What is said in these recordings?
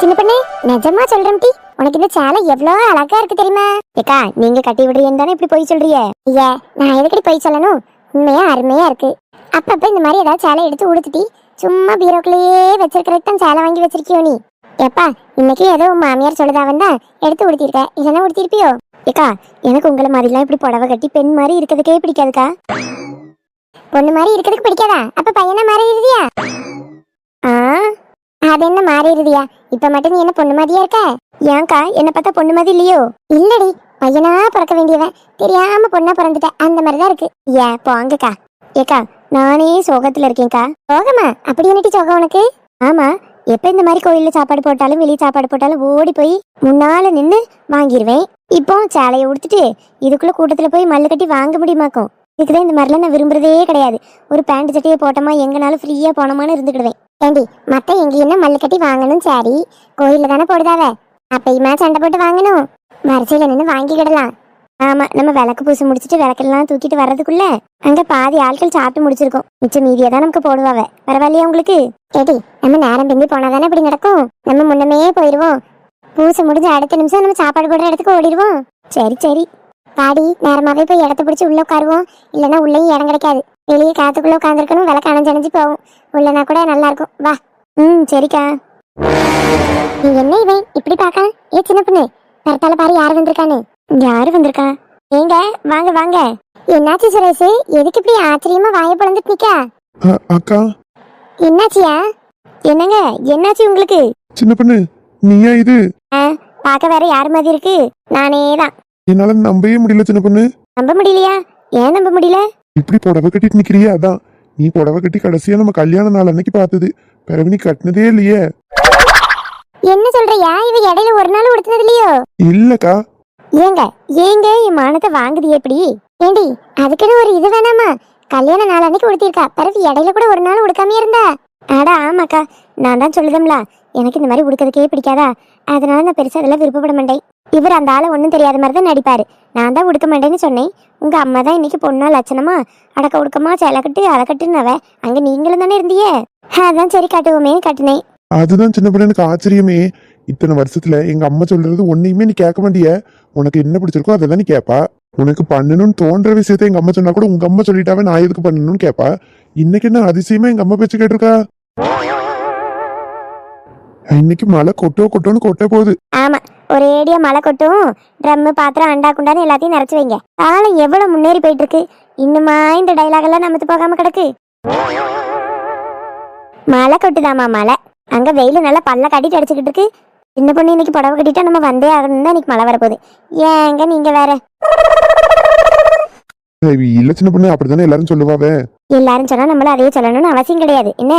சின்ன பொண்ணு, நிஜமா சொல்றேன் டி, உனக்கு இந்த சேலை எவ்வளவு அழகா இருக்கு தெரியுமா? ஏக்கா, நீங்க கட்டி விடுறீன்னு தானே இப்படி போய் சொல்றீங்க? ஐயா, நான் எதுக்கடி போய் சொல்லணும்? உண்மையா அருமையா இருக்கு. அப்பப்ப இந்த மாதிரி ஏதாவது சேலை எடுத்து உடுத்துட்டி சும்மா பீரோக்குள்ளேயே வச்சிருக்கிறதுக்கு தான் சேலை வாங்கி வச்சிருக்கியோ நீ? எப்பா, இன்னைக்கு ஏதோ உன் மாமியார் சொல்லுதா வந்தா எடுத்து உடுத்திருக்க, இல்லைன்னா உடுத்திருப்பியோ? ஏக்கா, எனக்கு உங்களை மாதிரிலாம் இப்படி புடவை கட்டி பெண் மாதிரி இருக்கிறதுக்கே பிடிக்காதுக்கா. பொண்ணு மாதிரி இருக்கிறதுக்கு பிடிக்காதா? அப்ப பையனா மாறிடுறியா? ஆ, அது என்ன மாறிடுறியா? இப்ப மட்டும் நீ என்ன பொண்ணு மாதிரியா இருக்க? ஏன்க்கா, என்ன பார்த்தா பொண்ணு மாதிரி இல்லையோ? இல்லடி, பையனா பிறக்க வேண்டியவன் தெரியாம பொண்ணா பிறந்துட்ட, அந்த மாதிரிதான் இருக்கு. ஏன் போங்கக்கா. ஏக்கா, நானே சோகத்துல இருக்கேன்க்கா. சோகமா? அப்படி என்னட்டி சோகம் உனக்கு? ஆமா, எப்ப இந்த மாதிரி கோயில்ல சாப்பாடு போட்டாலும் வெளியே சாப்பாடு போட்டாலும் ஓடி போய் முன்னால நின்று வாங்கிடுவேன். இப்போ சேலையை உடுத்துட்டு இதுக்குள்ள கூட்டத்துல போய் மல்லு கட்டி வாங்க முடியுமாக்கும்? இதுக்குதான் இந்த மாதிரிலாம் நான் விரும்புறதே கிடையாது. ஒரு பேண்ட் சட்டையை போட்டோமா எங்கனாலும் ஃப்ரீயா போனோமான்னு இருந்துக்கிடுவேன். ஏண்டி, மத்த எங்க என்ன மல்லு கட்டி வாங்கணும்? சரி, கோயில்ல தானே போடுதாவ, அப்பயுமா சண்டை போட்டு வாங்கணும்? வரிசையில நின்று வாங்கிக்கிடலாம். ஆமா, நம்ம விளக்கு பூசை முடிச்சுட்டு விளக்கெல்லாம் தூக்கிட்டு வர்றதுக்குள்ள அங்க பாதி ஆட்கள் சாப்பிட்டு முடிச்சிருக்கோம். மிச்சம் மீதியா தான் நமக்கு போடுவாவ. பரவாயில்லையா உங்களுக்கு? ஏடி, நம்ம நேரம் பிந்தி போனாதானே இப்படி நடக்கும். நம்ம முன்னமே போயிடுவோம். பூசை முடிஞ்ச அடுத்த நிமிஷம் நம்ம சாப்பாடு போடுற இடத்துக்கு ஓடிடுவோம். சரி சரி, பாடி நேரமாவே போய் இடத்த பிடிச்சி உள்ள உட்காருவோம். இல்லைன்னா உள்ளேயும் இடம் கிடைக்காது. வெளியே காத்துக்குள்ள உட்காந்துருக்கணும், விளக்கு அணைஞ்சு போகும். உள்ளனா கூட நல்லா இருக்கும். வா. சரிக்கா. நீ என்ன இவன் இப்படி பாக்க? ஏ சின்ன பொண்ணு, கரெக்டால பாரு யாரு வந்திருக்கான்னு. யாரு வந்திருக்கா? ஏங்க, வாங்க வாங்க. என்னாச்சு சுரேஷ், எதுக்கு இப்படி ஆச்சரியமா வாய பிளந்துட்டு நிக்க? அக்கா, என்னாச்சியா? என்னங்க, என்னாச்சு உங்களுக்கு? சின்ன பொண்ணு, நீயா இது? பாக்க வேற யாரு மாதிரி இருக்கு? நானே தான். என்னால நம்பவே முடியல சின்ன பொண்ணு. நம்ப முடியலையா? ஏன் நம்ப முடியல? இப்படி புடவை கட்டிட்டு நிக்கிறியா? அதான் நீ புடவை கட்டி கடைசியா நம்ம கல்யாண நாள் அன்னைக்கு பார்த்தது. பிறகு நீ கட்டினதே இல்லையே. என்ன சொல்றியா? இவ இடையில ஒரு நாள் உடுத்தினது இல்லையோ? இல்லக்கா. ஏங்க ஏங்க என் மானத்தை வாங்குது எப்படி? ஏண்டி, அதுக்குன்னு ஒரு இது வேணாமா? கல்யாண நாள் அன்னைக்கு உடுத்திருக்கா, பிறகு இடையில கூட ஒரு நாள் உடுக்காம இருந்தா? அட ஆமாக்கா, நான் தான் சொல்லுதம்ல, எனக்கு இந்த மாதிரி உடுக்கிறதுக்கே பிடிக்காதா, அதனால நான் பெருசா அதெல்லாம் விருப்பப்பட மாட்டேன். இவர் அந்த ஆளை ஒன்றும் தெரியாத மாதிரி தான் நடிப்பாரு. நான் தான் உடுக்க மாட்டேன்னு சொன்னேன். உங்க அம்மா தான் இன்னைக்கு பொண்ணா லட்சணமா அடக்க உடுக்கமா சேலை கட்டு அதை கட்டுனவ, அங்க நீங்களும் தானே இருந்தியே, அதான் சரி கட்டுவோமே கட்டுனேன். அதுதான் சின்ன பொண்ணு, எனக்கு ஆச்சரியமே. இத்தனை வருஷத்துல எங்க அம்மா சொல்றது ஒன்னையுமே நீ கேட்க மாட்டிய. உனக்கு என்ன பிடிச்சிருக்கோ அதை தான் நீ கேப்பா. உனக்கு பண்ணணும்னு தோன்ற விஷயத்த எங்க அம்மா சொன்னா கூட உங்க அம்மா சொல்லிட்டாவே நான் எதுக்கு பண்ணணும்னு கேப்பா. இன்னைக்கு என்ன அதிசயமா எங்க அம்மா பேச்சு கேட்டிருக்கா? இன்னைக்கு மழை கொட்டோன்னு கொட்ட போகுது. ஆமா, ஒரேடியா மழை கொட்டும். ட்ரம்மு பாத்திரம் அண்டா குண்டான்னு எல்லாத்தையும் நினைச்சு வைங்க. காலம் எவ்வளவு முன்னேறி போயிட்டு இருக்கு. இன்னுமா இந்த டைலாக் எல்லாம் நமத்து போகாம கிடக்கு? மழை கொட்டுதாமா மழை. அங்க வெயில நல்லா பல்ல கட்டிட்டு அடிச்சுக்கிட்டு இருக்கு. சின்ன பொண்ணு இன்னைக்கு புடவை கட்டிட்டா நம்ம வந்தே ஆகணும் தான் இன்னைக்கு மழை வரப்போகுது. ஏங்க நீங்க வேற? இல்ல சின்ன பொண்ணு, அப்படித்தானே எல்லாரும் சொல்லுவாவே. எல்லாரும் சொன்னா நம்மள அதையே சொல்லணும்னு அவசியம் கிடையாது. என்ன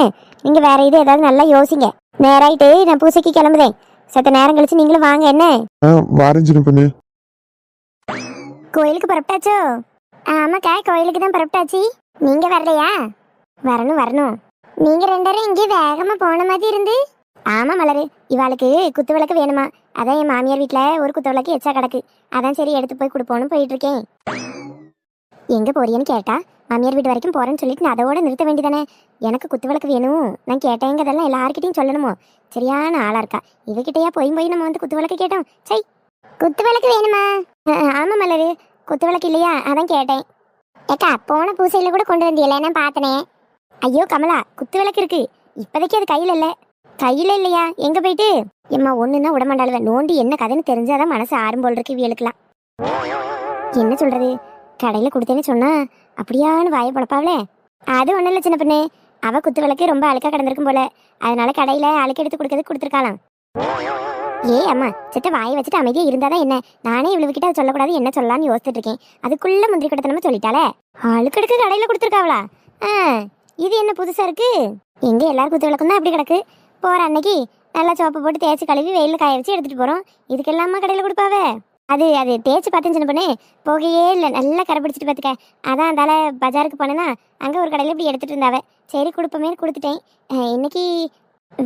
நீங்க வேற இது ஏதாவது நல்லா யோசிங்க. நேராயிட்டு நான் பூசைக்கு கிளம்புதேன். சத்த நேரம் கழிச்சு நீங்களும் வாங்க. என்ன வாரேன் சின்ன பொண்ணு. கோயிலுக்கு புறப்பட்டாச்சோ? ஆமாக்கா, கோயிலுக்கு தான் புறப்பட்டாச்சு. நீங்க வரலையா? வரணும் வரணும். நீங்க ரெண்டரும் இங்கே வேகமா போன மாதிரி இருந்து. ஆமா மலரு, இவாளுக்கு குத்து விளக்கு வேணுமா, அதான் என் மாமியார் வீட்டுல ஒரு குத்து விளக்கு எச்சா கிடக்கு, அதான் சரி எடுத்து போய் கொடுப்போன்னு போயிட்டு இருக்கேன். எங்க போறியன்னு கேட்டா மாமியார் வீட்டு வரைக்கும் போறேன்னு சொல்லிட்டு நான் அதோட நிறுத்த வேண்டியதானே. எனக்கு குத்து விளக்கு வேணும் நான் கேட்டேங்கிறதெல்லாம் எல்லார்கிட்டையும் சொல்லணுமோ? சரியான ஆளா இருக்கா இவகிட்டயா போய் நம்ம வந்து குத்து விளக்கு கேட்டோம். சை, குத்து விளக்கு வேணுமா? ஆமா மலரு, குத்து விளக்கு இல்லையா, அதான் கேட்டேன். ஏக்கா, போன பூசையில கூட கொண்டு வந்தியல, நான் பார்த்தனே. ஐயோ கமலா, குத்து விளக்கு இருக்கு, இப்போதைக்கு அது கையில இல்ல. கையில இல்லையா? எங்க போயிட்டு? எம்மா ஒண்ணுன்னா விடமாண்டாளுவ, நோண்டி என்ன கதைன்னு தெரிஞ்சாதான் மனசு ஆறும் போல் இருக்கு இவளுக்குலாம். என்ன சொல்றது, கடையில கொடுத்தேன்னு சொன்னா அப்படியான்னு வாய பழப்பாவளே. அது ஒண்ணும் இல்ல சின்ன பொண்ணு, அவ குத்து விளக்கு ரொம்ப அழுக்கா கிடந்திருக்கும் போல, அதனால கடையில அழுக்கு எடுத்து கொடுக்கறதுக்கு கொடுத்துருக்காளாம். ஏ அம்மா, சித்த வாயை வச்சுட்டு அமைதியா இருந்தாதான் என்ன? நானே இவ்வளவுகிட்ட அதை சொல்லக்கூடாது என்ன சொல்லலாம்னு யோசிச்சுட்டு இருக்கேன். அதுக்குள்ள முந்திரி கொடுத்தனமா சொல்லிட்டாலே. அழுக்கு எடுக்க கடையில கொடுத்துருக்காவளா? இது என்ன புதுசா இருக்கு? எங்க எல்லாரும் குத்து விளக்கும் தான் அப்படி கிடக்கு. போற அன்னைக்கு நல்லா சோப்பை போட்டு தேய்ச்சி கழுவி வெயிலில் காய வச்சு எடுத்துட்டு போறோம். இதுக்கு எல்லாமா கடையில் கொடுப்பாவே? அது தேய்ச்சி பார்த்தேன்னு சின்ன பொண்ணு, போகையே இல்லை, நல்லா கரை பிடிச்சிட்டு பார்த்துக்க. அதான் அந்தால பஜாருக்கு போனேன்னா அங்கே ஒரு கடையில் இப்படி எடுத்துட்டு இருந்தாவே. சரி கொடுப்போமே கொடுத்துட்டேன். இன்னைக்கு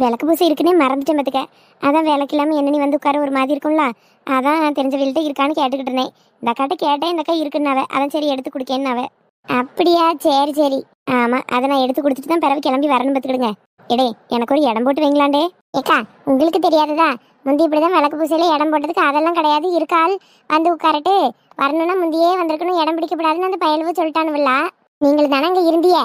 விளக்கு பூசை இருக்குன்னே மறந்துட்டேன் பார்த்துக்க. அதான் விளக்கு இல்லாமல் என்ன நீ வந்து உட்கார ஒரு மாதிரி இருக்கும்ல, அதான் தெரிஞ்ச வீல்கிட்ட இருக்கான்னு கேட்டுக்கிட்டு இருந்தேன். இந்த அக்காட்ட கேட்டேன், இந்த அக்கா இருக்குன்னாவே, அதான் சரி எடுத்து கொடுக்கேன்னாவே. அப்படியா, சரி சரி. ஆமாம், அதை நான் எடுத்து கொடுத்துட்டு தான் பிறகு கிளம்பி வரணும் பார்த்துக்கிடுங்க. எடே எனக்கு ஒரு இடம் போட்டு வைங்களாண்டே. ஏக்கா உங்களுக்கு தெரியாததா, முந்தி இப்படிதான் விளக்கு பூசையில இடம் போட்டதுக்கு அதெல்லாம் கிடையாது. இருக்கால் வந்து உட்காரட்டு, வரணும்னா முந்தியே வந்திருக்கணும், இடம் பிடிக்கப்படாதுன்னு அந்த பயலுவ சொல்லிட்டானுவில்லா. நீங்கள் தானே அங்கே இருந்திய?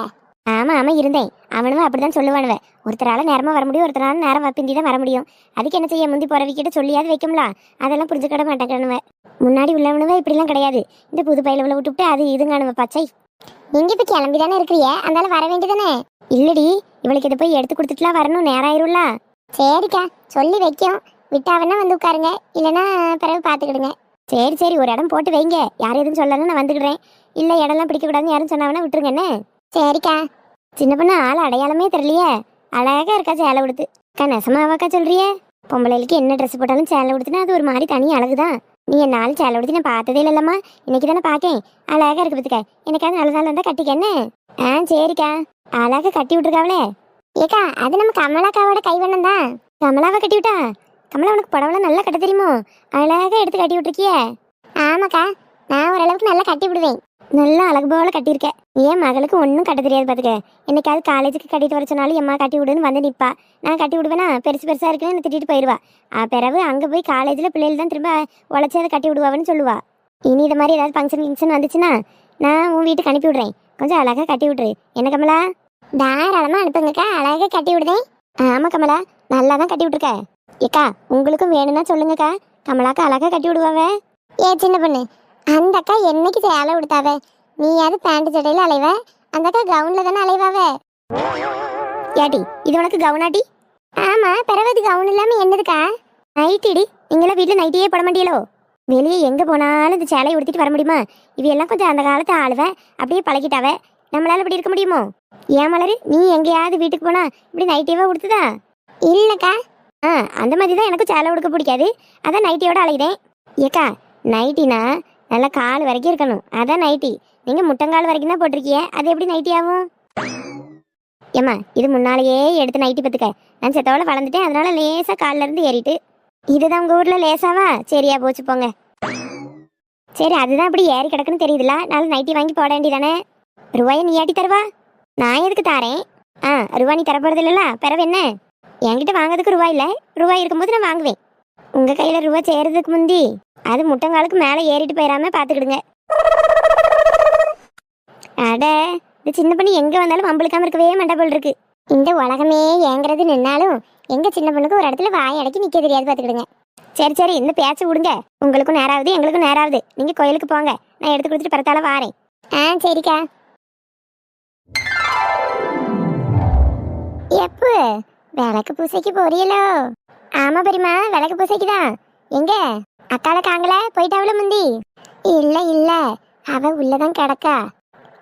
ஆமா ஆமா இருந்தேன். அவனும் அப்படிதான் சொல்லுவானுவ. ஒருத்தரால நேரமா வர முடியும், ஒருத்தரால நேரம் பிந்தி தான் வர முடியும். அதுக்கு என்ன செய்ய, முந்தி போறவிக்கிட்ட சொல்லியாவது வைக்கும்ல. அதெல்லாம் புரிஞ்சுக்கிட மாட்டேங்கானுவ. முன்னாடி உள்ளவனுவ இப்படிலாம் கிடையாது. இந்த புது பயலுவலை விட்டுவிட்டு அது இதுங்கானுவ பச்சை. நீங்க இப்ப கிளம்பி தானே இருக்கிறிய, அந்தால வர வேண்டியதானே? இல்லடி, இவளுக்கு இதை போய் எடுத்து கொடுத்துட்டுலாம் வரணும், நேரம் ஆயிரும்ல. சரிக்கா சொல்லி வைக்கும், விட்டாவன்னா வந்து உட்காருங்க, இல்லைன்னா பிறகு பார்த்துக்கிடுங்க. சரி சரி, ஒரு இடம் போட்டு வைங்க, யாரும் எதுவும் சொல்லணும், நான் வந்துக்கிடுறேன். இல்லை இடம்லாம் பிடிக்கக்கூடாதுன்னு யாரும் சொன்னாங்கன்னா விட்டுருங்க என்ன. சரிக்கா. சின்ன பொண்ணு ஆள் அடையாளமே தெரியலையே, அழகா இருக்கா சேலை உடுத்து. அக்கா நெசமாவாக்கா சொல்றியே? பொம்பளைகளுக்கு என்ன ட்ரெஸ் போட்டாலும் சேலை உடுத்துனா அது ஒரு மாதிரி தனி அழகுதான். நீ என் நாள் சேலை உடுத்தி நான் பார்த்ததே இல்லைல்லம்மா, இன்னைக்கு தானே பார்க்கேன். அழகா இருக்கு பத்துக்க, எனக்காவது நல்ல நாள் இருந்தா கட்டிக்க என்ன. சரிக்கா. அழகா கட்டி விட்டுருக்காவளே. ஏக்கா அது நம்ம கமலாக்காவோட கைவண்ணம் தான். கமலாவை கட்டி விட்டா? கமலா உனக்கு புடவெல்லாம் நல்லா கட்ட தெரியுமோ? அழகா எடுத்து கட்டி விட்டுருக்கிய. ஆமாக்கா, நான் ஓரளவுக்கு நல்லா கட்டி விடுவேன். நல்லா அழகு போல கட்டியிருக்க. என் மகளுக்கு ஒன்றும் கட்ட தெரியாது பார்த்துக்க. என்னைக்காவது காலேஜுக்கு கட்டிட்டு வர சொன்னாலும் எம்மா கட்டி விடுன்னு வந்து நிற்பா. நான் கட்டி விடுவேனா, பெருசு பெருசாக இருக்குன்னு என்னை திட்டிட்டு போயிடுவா. பிறகு அங்கே போய் காலேஜில் பிள்ளைகள் தான் திரும்ப உழைச்சி அதை கட்டி விடுவான்னு சொல்லுவா. இனி இது மாதிரி ஏதாவது ஃபங்க்ஷன் வந்துச்சுன்னா நான் உன் வீட்டுக்கு அனுப்பி விடுறேன், கொஞ்சம் அழகாக கட்டி விட்ரு. என்ன கமலா? தாராளமாக அனுப்புங்கக்கா, அழகாக கட்டி விடுதேன். ஆமாம் கமலா, நல்லா தான் கட்டி விட்ருக்க. ஏக்கா உங்களுக்கும் வேணும்னா சொல்லுங்கக்கா, கமலாக்கா அழகாக கட்டி விடுவாவே. சின்ன பொண்ணு, அந்த அக்கா என்னைக்கு சேலை உடுத்தாவே? நீயாவது பேண்ட் சட்டையில அலைவ, அந்த அக்கா கவுன்ல தானே அலைவாவே. ஏட்டி இது உனக்கு கவுனாட்டி? ஆமா, பிறகு கவுன் இல்லாம என்னதுக்கா? நைட்டிடி, நீங்களாம் வீட்டுல நைட்டியே போட மாட்டீங்களோ? வெளியே எங்க போனாலும் இந்த சேலையை உடுத்திட்டு வர முடியுமா? இவையெல்லாம் கொஞ்சம் அந்த காலத்து ஆளுவ, அப்படியே பழகிட்டாவே. நம்மளால இப்படி இருக்க முடியுமோ? ஏன் மலரு, நீ எங்கேயாவது வீட்டுக்கு போனா இப்படி நைட்டியவா உடுத்துதா? இல்லக்கா. அந்த மாதிரி தான் எனக்கு சேலை உடுக்க பிடிக்காது, அதான் நைட்டியோட அலைகிறேன். ஏக்கா நைட்டினா நல்லா கால் வரைக்கும் இருக்கணும், அதான் நைட்டி. நீங்க முட்டங்கால் வரைக்கும் தான் போட்டிருக்கிய, அது எப்படி நைட்டி ஆகும்? ஏம்மா இது முன்னாலேயே எடுத்து நைட்டி பத்துக்க. நான் செத்தவளை வளர்ந்துட்டேன், அதனால லேசா காலில் இருந்து ஏறிட்டு. இதுதான் உங்க ஊர்ல லேசாவா? சரியா போச்சு போங்க. சரி அதுதான் அப்படி ஏறி கிடக்குன்னு தெரியுதுல, நாலு நைட்டி வாங்கி போட வேண்டியதானே. ரூபாயை நீ ஏட்டி தருவா? நான் எதுக்கு தாரேன்? ரூபா நீ தரப்போறது இல்லைல்ல, பிறவு என்ன? என்கிட்ட வாங்கிறதுக்கு ரூபாய் இல்லை, ரூபாய் இருக்கும்போது நான் வாங்குவேன். உங்க கையில ரூபா செய்யறதுக்கு முந்தி அது முட்டங்காலுக்கு மேலே ஏறிட்டு போயிடாம பார்த்துக்கிடுங்க. அட இந்த சின்ன பொண்ணு எங்க வந்தாலும் வம்பளுக்காம இருக்கவே மண்டபல் இருக்கு. இந்த உலகமே ஏங்கிறது நின்னாலும் எங்க சின்ன பொண்ணுக்கு ஒரு இடத்துல வாய் அடக்கி நிக்க தெரியாது, பார்த்துக்கிடுங்க. சரி சரி, இந்த பேச்சை விடுங்க. உங்களுக்கும் நேரம் ஆகுது, எங்களுக்கும் நேரம் ஆகுது. நீங்க கோயிலுக்கு போங்க, நான் எடுத்து கொடுத்துட்டு பரத்தால வாரேன். சரிக்கா. எப்போ விளக்கு பூசைக்கு போறீங்களோ? ஆமா பெரியமா, விளக்கு பூசைக்கு தான். எங்க அக்கால காங்கல போயிட்டாவில முந்தி? இல்ல இல்ல, அவ உள்ளதான் கிடக்கா.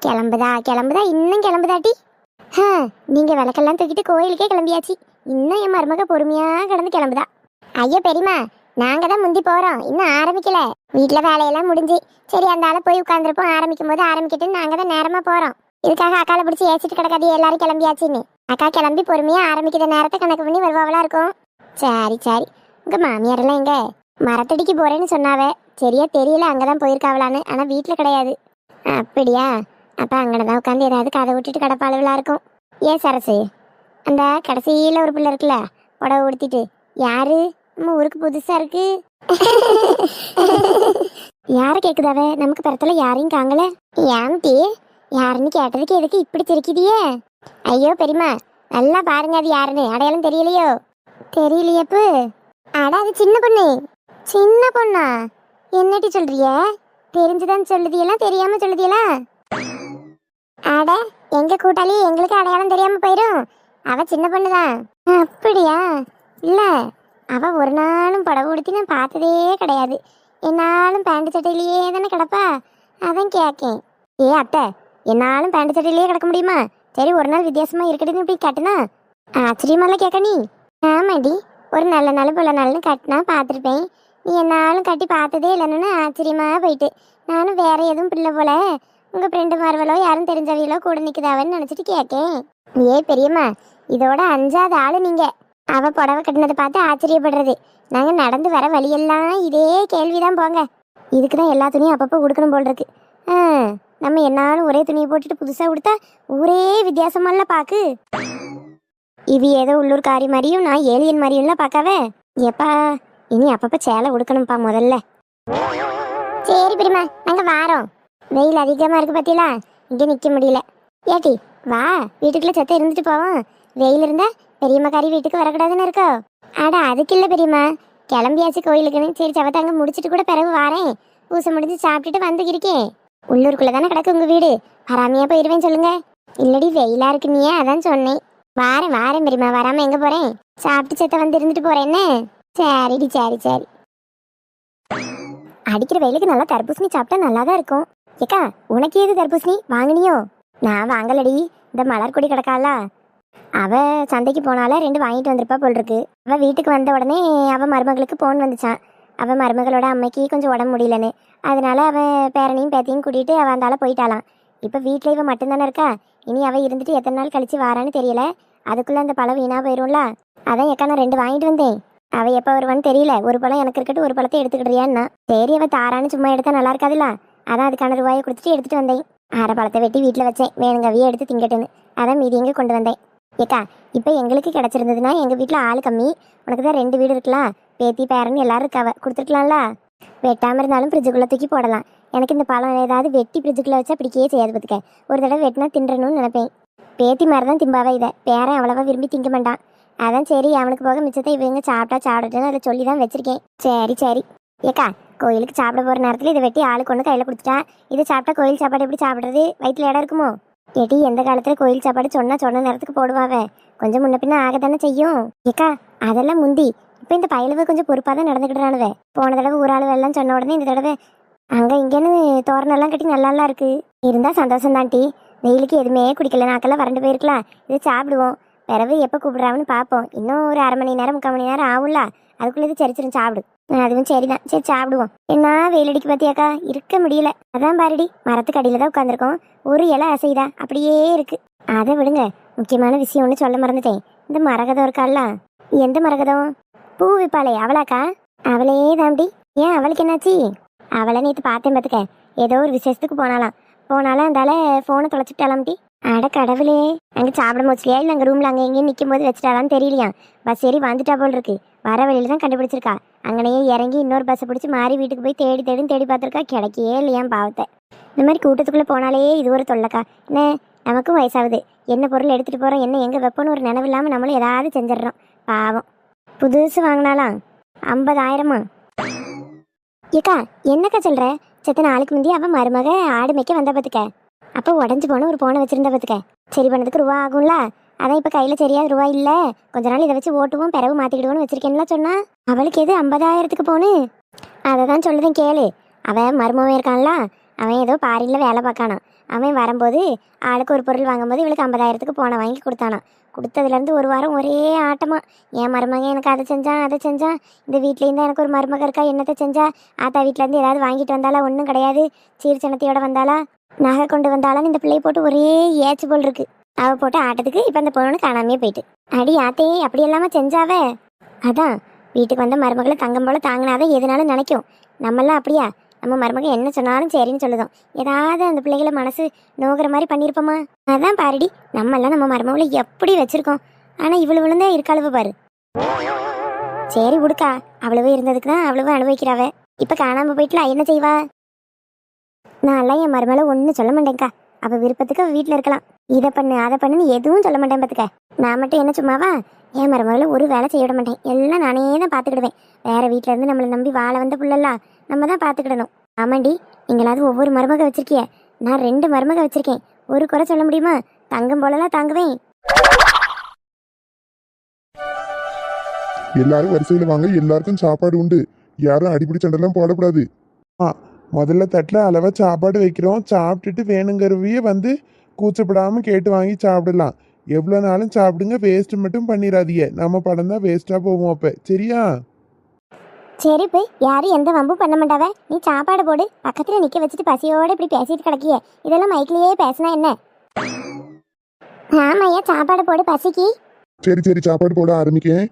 கிளம்புதா இன்னும் கிளம்புதாட்டி. நீங்க விளக்கெல்லாம் தூக்கிட்டு கோயிலுக்கே கிளம்பியாச்சு, இன்னும் என் மருமக பொறுமையா கிடந்து கிளம்புதா. ஐயோ பெரியமா, நாங்க தான் முந்தி போறோம், இன்னும் ஆரம்பிக்கல. வீட்டுல வேலையெல்லாம் முடிஞ்சு சரி அந்த ஆளை போய் உட்காந்துருப்போம், ஆரம்பிக்கும் போது ஆரம்பிக்கிட்டு நாங்க தான் நேரமா போறோம். இதுக்காக அக்கால பிடிச்சி ஏசிட்டு கிடக்காது எல்லாரும் கிளம்பியாச்சுன்னு. அக்கா கிளம்பி பொறுமையா ஆரம்பிக்கிற நேரத்தை கணக்கு பண்ணி வருவாவளா இருக்கும். சரி சரி, உங்க மாமியாரெல்லாம் எங்க? மரத்தடிக்கு போறேன்னு சொன்னாவே, சரியா தெரியல அங்கதான் போயிருக்காவலான்னு. ஆனா வீட்டுல கிடையாது. அப்படியா? அப்ப அங்கனதான் உட்காந்து ஏதாவது கதை விட்டுட்டு கிடப்பாளவுலா இருக்கும். ஏன் சரசு, அந்த கடைசியில ஒரு பிள்ளை இருக்குல்ல புடவை உடுத்திட்டு, யாரு? நம்ம ஊருக்கு புதுசா இருக்கு. யார கேக்குதாவே? நமக்கு பிறத்துல யாரையும் காங்கல. ஏன்டி யாருன்னு கேட்டதுக்கு எதுக்கு இப்படி சிரிக்குதியே? ஐயோ பெரியமா, நல்லா பாருங்க, அது யாருன்னு அடையாளம் தெரியலையோ? தெரியலையப்பு. அட அது சின்ன பொண்ணு. சின்ன பொண்ணா? என்னடி சொல்றிய? தெரிஞ்சுதான் சொல்லுதியெல்லாம் தெரியாம சொல்லுதியெல்லாம்? அட எங்க கூட்டாளி எங்களுக்கு அடையாளம் தெரியாம போயிடும். அவ சின்ன பொண்ணுதான். அப்படியா? இல்ல, அவ ஒரு நாளும் புடவை உடுத்தி நான் பார்த்ததே கிடையாது. என்னாலும் பேண்ட் சட்டையிலேயே தானே கிடப்பா, அதான் கேட்கேன். அத்தை, என்னாலும் பேண்ட் சட்டையிலேயே கிடக்க முடியுமா? சரி ஒரு நாள் வித்தியாசமா இருக்கட்டுன்னு இப்படி கட்டுனா ஆச்சரியமால கேட்க நீ. ஆமாடி, ஒரு நல்ல நாள் புள்ள நாள்னு கட்டினா பார்த்துருப்பேன். நீ என்னாலும் கட்டி பார்த்ததே இல்லைன்னு ஆச்சரியமா போயிட்டு, நானும் வேற எதுவும் பிள்ளை போல உங்க ஃப்ரெண்டு மார்வலோ யாரும் தெரிஞ்சவையிலோ கூட நிற்குதாவன்னு நினச்சிட்டு கேட்கேன். பெரியம்மா, இதோட 5வது ஆளு நீங்க. அவ புடவை கட்டினதை பார்த்து ஆச்சரியப்படுறது. நாங்க நடந்து வர வழியெல்லாம் இதே கேள்விதான் போங்க. இதுக்குதான் எல்லா துணியும் அப்பப்போ கொடுக்கணும் போல் இருக்கு. நம்ம என்னாலும் ஒரே துணியை போட்டுட்டு புதுசா கொடுத்தா ஊரே வித்தியாசமால பாக்கு. இது ஏதோ உள்ளூர்காரி மாதிரியும் நான் ஏலியன் மாதிரியும்லாம் பார்க்காவே. எப்பா இனி அப்பப்ப சேலை உடுக்கணும்ப்பா முதல்ல. சரி பெரியம்மா நாங்க வாரோம். வெயில் அதிகமா இருக்கு பத்தியலா, இங்க நிக்க முடியல. ஏட்டி வா வீட்டுக்குள்ள செத்த இருந்துட்டு போவோம். வெயில் இருந்தா பெரியம்மா காரி வீட்டுக்கு வரக்கூடாதுன்னு இருக்கோ. அட அதுக்கு இல்ல பெரியம்மா, கிளம்பியாச்சு கோயிலுக்குன்னு. சரி சவத்தாங்க முடிச்சிட்டு கூட பிறகு வாரேன். பூசை முடிஞ்சு சாப்பிட்டுட்டு வந்துக்கிருக்கேன். உள்ளூருக்குள்ள தானே கிடக்கு உங்க வீடு, வராமையா போயிருவேன் சொல்லுங்க. இல்லடி வெயிலா இருக்கு நீயே அதான் சொன்னேன். வாரேன் வாரேன் பெரியம்மா, வராம எங்க போறேன். சாப்பிட்டு செத்த வந்து இருந்துட்டு போறேன் என்ன. சரிடி சரி சரி. அடிக்கிற வெயிலுக்கு நல்லா தர்பூசணி சாப்பிட்டா நல்லா தான் இருக்கும். ஏக்கா உனக்கு ஏது தர்பூசணி வாங்கினியோ? நான் வாங்கலடி, இந்த மலர்கொடி கிடக்காளா அவ சந்தைக்கு போனால 2 வாங்கிட்டு வந்திருப்பா போல் இருக்கு. அவ வீட்டுக்கு வந்த உடனே அவ மருமகளுக்கு போன் வந்துச்சான். அவ மருமகளோட அம்மைக்கு கொஞ்சம் உடம்பு முடியலன்னு, அதனால அவ பேரனையும் பேத்தையும் கூட்டிட்டு அவ அந்தால போயிட்டாளாம். இப்ப வீட்டுல இவ மட்டும்தானே இருக்கா. இனி அவ இருந்துட்டு எத்தனை நாள் கழிச்சு வாரான்னு தெரியல. அதுக்குள்ள அந்த பழம் வீணா போயிரும்ல. அதான் ஏக்கா நான் 2 வாங்கிட்டு வந்தேன். அவ எப்ப வருவான்னு தெரியல. ஒரு பழம் எனக்கு இருக்கட்டும், ஒரு பழத்தை எடுத்துக்கிட்டியான்னா. சரி அவ தாரான்னு சும்மா எடுத்தா நல்லா இருக்காதுல்ல, அதான் அதுக்கான ரூபாயை கொடுத்துட்டு எடுத்துட்டு வந்தேன். அரை பழத்தை வெட்டி வீட்டுல வச்சேன், வேணுங்கவியே எடுத்து திங்கட்டுன்னு. அதான் மீதி எங்க கொண்டு வந்தேன். ஏக்கா இப்ப எங்களுக்கு கிடைச்சிருந்ததுன்னா, எங்க வீட்டுல ஆள் கம்மி, உனக்கு தான் 2 வீடு இருக்கலாம், பேத்தி பேரன்னு எல்லாரும் இருக்காவ, கொடுத்துருக்கலாம்ல. வெட்டாம இருந்தாலும் ஃப்ரிட்ஜுக்குள்ள தூக்கி போடலாம். எனக்கு இந்த பழம் ஏதாவது வெட்டி ஃப்ரிட்ஜுக்குள்ள வச்சா பிடிக்கவே செய்யாது பார்த்துக்க. ஒரு தடவை வெட்டினா தின்றணும்னு நினைப்பேன். பேத்தி மாதிரி தான் திம்பாவே இதை, பேரன் அவ்வளவா விரும்பி திங்க மாட்டான். அதான் சரி அவனுக்கு போக மிச்சத்தை இவங்க சாப்பிட்டா சாப்பிடட்டுன்னு அதில் சொல்லி தான் வச்சிருக்கேன். சரி சரி. ஏக்கா கோயிலுக்கு சாப்பிட போகிற நேரத்தில் இதை வெட்டி ஆளுக்கு ஒன்று கையில் கொடுத்துட்டா, இதை சாப்பிட்டா கோயில் சாப்பாடு எப்படி சாப்பிட்றது, வயிற்றுல இடம் இருக்குமோ? ஏட்டி எந்த காலத்தில் கோயில் சாப்பாடு சொன்ன நேரத்துக்கு போடுவாவே, கொஞ்சம் முன்ன பின்ன ஆக தானே செய்யும். ஏக்கா அதெல்லாம் முந்தி, இப்போ இந்த பயலுவை கொஞ்சம் பொறுப்பாக தான் நடந்துக்கிட்டுறானுவே. போன தடவை ஊராளுவ எல்லாம் சொன்ன உடனே இந்த தடவை அங்கே இங்கேன்னு தோரணெல்லாம் கட்டி நல்லாலாம் இருக்கு. இருந்தால் சந்தோஷம் தான்ட்டி. வெயிலுக்கு எதுவுமே குடிக்கல, நாக்கெல்லாம் வறண்டு போயிருக்கலாம். இதை சாப்பிடுவோம், பிறகு எப்போ கூப்பிடுறான்னு பார்ப்போம். இன்னும் ஒரு அரை மணி நேரம் 3/4 மணி நேரம் ஆகும்ல, அதுக்குள்ளே இது சரிச்சிரும் சாப்பிடு. அதுவும் சரிதான், சரி சாப்பிடுவோம். என்ன வெயில் அடிக்கு பார்த்தியாக்கா, இருக்க முடியல. அதான் பாருடி மரத்துக்கு அடியில் தான் உட்காந்துருக்கோம், ஒரு இலை அசைதா அப்படியே இருக்கு. அதை விடுங்க, முக்கியமான விஷயம் ஒன்று சொல்ல மறந்துட்டேன். இந்த மரகதம் இருக்காள்ல. எந்த மரகதம்? பூ விற்பாளே அவளாக்கா? அவளே தாண்டி. ஏன் அவளுக்கு என்னாச்சு? அவளை நேற்று பார்த்தேன் பார்த்துக்க, ஏதோ ஒரு விசேஷத்துக்கு போனாலும் அந்தால ஃபோனை தொலைச்சிட்டாலாம்டி. அட கடவுளே, அங்கே சாப்பிட முடிச்சலையா இல்லை அங்கே ரூமில் அங்கே எங்கேயும் நிற்கும் போது வச்சுட்டாலான்னு தெரியலையா. பஸ் ஏறி வந்துட்டா போல் இருக்கு, வர வழியில தான் கண்டுபிடிச்சிருக்கா. அங்கனையே இறங்கி இன்னொரு பஸ்ஸை பிடிச்சி மாறி வீட்டுக்கு போய் தேடி பார்த்துருக்கா, கிடைக்கவே இல்லையாம் பாவத்தை. இந்த மாதிரி கூட்டத்துக்குள்ளே போனாலே இது ஒரு தொல்லைக்கா. என்ன நமக்கும் வயசாகுது, என்ன பொருள் எடுத்துகிட்டு போகிறோம், என்ன எங்கே வைப்போன்னு ஒரு நினைவு இல்லாமல் நம்மளும் ஏதாவது செஞ்சிடறோம் பாவம். புதுசு வாங்கினாலாம் 50,000. ஏக்கா என்னக்கா சொல்கிற? செத்த நாளுக்கு முந்தைய அவன் மருமக ஆடு மேய்க்க வந்த பார்த்துக்க. அப்போ உடஞ்சி போன ஒரு போனை வச்சிருந்தா பார்த்துக்க. சரி பண்ணதுக்கு ரூபா ஆகும்ல, அதான் இப்போ கையில் சரியாக ரூபா இல்லை, கொஞ்ச நாள் இதை வச்சு ஓட்டுவோம் பிறகு மாற்றிக்கிடுவோன்னு வச்சிருக்கேன்லாம் சொன்னா. அவளுக்கு எது 50,000க்கு போனு? அதை தான் சொல்லுதேன் கேளு. அவன் மருமவன் இருக்கான்ல, அவன் ஏதோ பாரியில் வேலை பார்க்கானான். அவன் வரும்போது ஆளுக்கு ஒரு பொருள் வாங்கும்போது இவளுக்கு 50,000க்கு போனை வாங்கி கொடுத்தானான். கொடுத்ததுலேருந்து ஒரு வாரம் ஒரே ஆட்டமாக, என் மருமகன் எனக்கு அதை செஞ்சான், இந்த வீட்லேருந்து எனக்கு ஒரு மருமக இருக்கா, என்னத்தை செஞ்சா, ஆத்தா வீட்டிலேருந்து ஏதாவது வாங்கிட்டு வந்தாலா, ஒன்றும் கிடையாது, சீர்ச்சனத்தையோட வந்தாலா, நகை கொண்டு வந்தாலும் இந்த பிள்ளையை போட்டு ஒரே ஏச்சு போல் இருக்கு. அவள் போட்டு ஆட்டத்துக்கு இப்போ அந்த பொண்ணு காணாமையே போயிட்டு. அடி ஆத்தையே அப்படி இல்லாமல் செஞ்சாவே. அதான் வீட்டுக்கு வந்த மருமகளை தங்கம் போல தாங்கினாதான் எதுனாலும் நினைக்கும். நம்மளாம் அப்படியா? நம்ம மருமகன் என்ன சொன்னாலும் சரின்னு சொல்லுதோம். ஏதாவது அந்த பிள்ளைகளை மனசு நோகிற மாதிரி பண்ணியிருப்போமா? அதான் பாருடி, நம்மெல்லாம் நம்ம மருமகளை எப்படி வச்சிருக்கோம். ஆனால் இவ்வளவு விழுந்தே இருக்காளவு பாரு. சரி விடுக்கா, அவ்வளவு இருந்ததுக்கு தான் அவ்வளவு அனுபவிக்கிறாவ. இப்போ காணாமல் போயிட்டுலாம் என்ன செய்வா? நான்லாம் என் மருமகளை ஒன்றும் சொல்ல மாட்டேங்க்கா. அவள் விருப்பத்துக்கு அவள் வீட்டில் இருக்கலாம், இதை பண்ணு அதை பண்ணுன்னு எதுவும் சொல்ல மாட்டேன் பார்த்துக்க. நான் மட்டும் என்ன சும்மாவா? என் மருமகளை ஒரு வேலை செய்ய விட மாட்டேன், எல்லாம் நானே தான் பார்த்துக்கிடுவேன். வேற வீட்டில இருந்து நம்மளை நம்பி வாழ வந்த புள்ளலாம், நம்ம தான் பார்த்துக்கிடணும். ஆமாண்டி, நீங்களாவது ஒவ்வொரு மருமக வச்சிருக்கிய, நான் 2 மருமக வச்சிருக்கேன். ஒரு குறை சொல்ல முடியுமா? தங்கம் போலலாம் தாங்குவேன். எல்லாரும் வரிசையில் வாங்க, எல்லாருக்கும் சாப்பாடு உண்டு, யாரும் அடிப்படி சண்டெல்லாம் போடக்கூடாது. முதல்ல தட்டில் அளவாக சாப்பாடு வைக்கிறோம், சாப்பிட்டுட்டு வேணுங்கிறவையே வந்து கூச்சப்படாமல் கேட்டு வாங்கி சாப்பிடலாம். எவ்வளோ நாளும் சாப்பிடுங்க, வேஸ்ட் மட்டும் பண்ணிடாதீங்க. நம்ம படம் தான் வேஸ்ட்டாக போவோம் அப்போ, சரியா? சரி போய் யாரும் எந்த வம்பும் பண்ண மாட்டாவ. நீ சாப்பாடு போடு, பக்கத்தில் நிற்க வச்சுட்டு பசியோடு இப்படி பேசிட்டு கிடக்கிய. இதெல்லாம் மைக்கிலேயே பேசினா என்ன? ஆமாய்யா சாப்பாடு போடு, பசிக்கு. சரி சாப்பாடு போட ஆரம்பிக்கேன்.